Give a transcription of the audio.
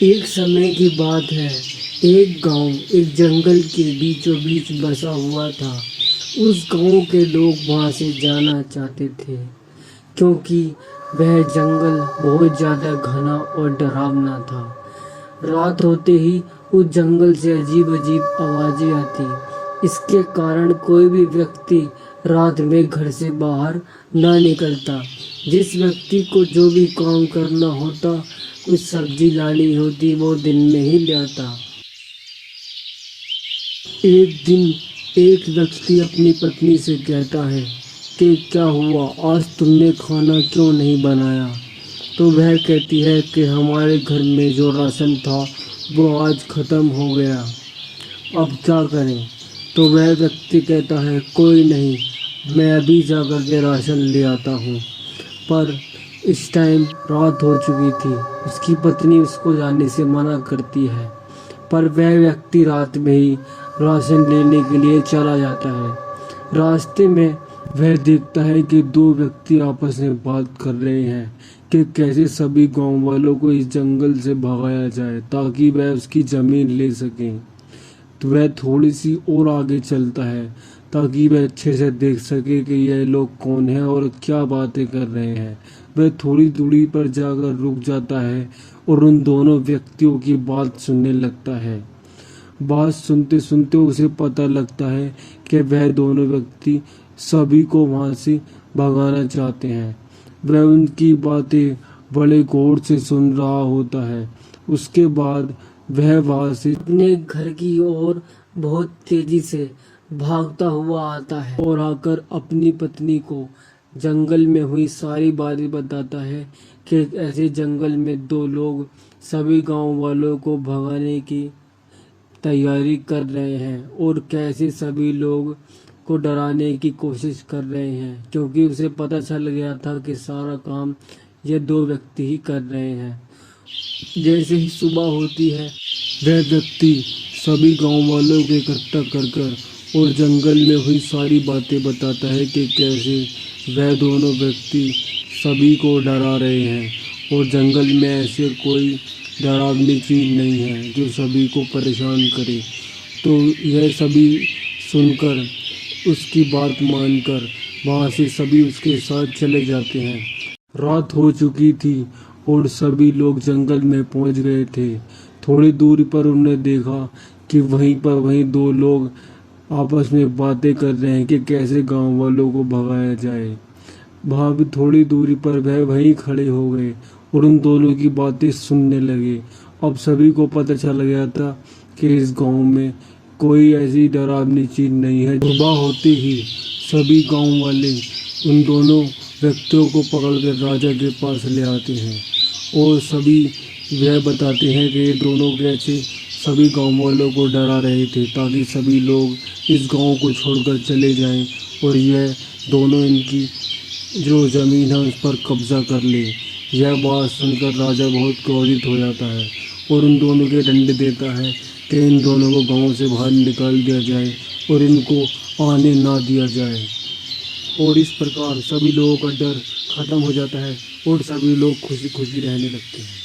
एक समय की बात है। एक गांव एक जंगल के बीचों बीच बसा हुआ था। उस गांव के लोग वहां से जाना चाहते थे क्योंकि वह जंगल बहुत ज़्यादा घना और डरावना था। रात होते ही उस जंगल से अजीब अजीब आवाज़ें आती। इसके कारण कोई भी व्यक्ति रात में घर से बाहर ना निकलता। जिस व्यक्ति को जो भी काम करना होता, कुछ सब्जी लानी होती, वो दिन में ही ले आता। एक दिन एक व्यक्ति अपनी पत्नी से कहता है कि क्या हुआ, आज तुमने खाना क्यों नहीं बनाया। तो वह कहती है कि हमारे घर में जो राशन था वो आज ख़त्म हो गया, अब क्या करें। तो वह व्यक्ति कहता है कोई नहीं, मैं अभी जा कर के राशन ले आता हूँ। पर इस टाइम रात हो चुकी थी। उसकी पत्नी उसको जाने से मना करती है, पर वह व्यक्ति रात में ही राशन लेने के लिए चला जाता है। रास्ते में वह देखता है कि दो व्यक्ति आपस में बात कर रहे हैं कि कैसे सभी गांव वालों को इस जंगल से भगाया जाए ताकि वह उसकी ज़मीन ले सकें। तो वह थोड़ी सी और आगे चलता है ताकि वह अच्छे से देख सके कि यह लोग कौन हैं और क्या बातें कर रहे हैं। वह थोड़ी दूरी पर जाकर रुक जाता है और उन दोनों व्यक्तियों की बात सुनने लगता है। बात सुनते सुनते उसे पता लगता है कि वह दोनों व्यक्ति सभी को वहां से भगाना चाहते हैं। वह उनकी बातें बड़े गौर से सुन रहा होता है। उसके बाद वह वहां से अपने घर की ओर बहुत तेजी से भागता हुआ आता है और आकर अपनी पत्नी को जंगल में हुई सारी बातें बताता है कि ऐसे जंगल में दो लोग सभी गांव वालों को भगाने की तैयारी कर रहे हैं और कैसे सभी लोग को डराने की कोशिश कर रहे हैं, क्योंकि उसे पता चल गया था कि सारा काम ये दो व्यक्ति ही कर रहे हैं। जैसे ही सुबह होती है, वह व्यक्ति सभी गांव वालों को इकट्ठा कर कर और जंगल में हुई सारी बातें बताता है कि कैसे वह दोनों व्यक्ति सभी को डरा रहे हैं और जंगल में ऐसे कोई डरावनी चीज़ नहीं है जो सभी को परेशान करे। तो यह सभी सुनकर उसकी बात मानकर वहाँ से सभी उसके साथ चले जाते हैं। रात हो चुकी थी और सभी लोग जंगल में पहुंच गए थे। थोड़ी दूरी पर उन्होंने देखा कि वहीं दो लोग आपस में बातें कर रहे हैं कि कैसे गांव वालों को भगाया जाए। वहाँ भी थोड़ी दूरी पर वह वहीं खड़े हो गए और उन दोनों की बातें सुनने लगे। अब सभी को पता चल गया था कि इस गांव में कोई ऐसी डरावनी चीज नहीं है। सुबह होते ही सभी गांव वाले उन दोनों व्यक्तियों को पकड़कर राजा के पास ले आते हैं और सभी वह बताते हैं कि ये दोनों कैसे सभी गांव वालों को डरा रहे थे ताकि सभी लोग इस गांव को छोड़कर चले जाएं और यह दोनों इनकी जो ज़मीन है उस पर कब्जा कर ले। यह बात सुनकर राजा बहुत क्रोधित हो जाता है और उन दोनों के दंड देता है कि इन दोनों को गांव से बाहर निकाल दिया जाए और इनको आने ना दिया जाए। और इस प्रकार सभी लोगों का डर खत्म हो जाता है और सभी लोग खुशी खुशी रहने लगते हैं।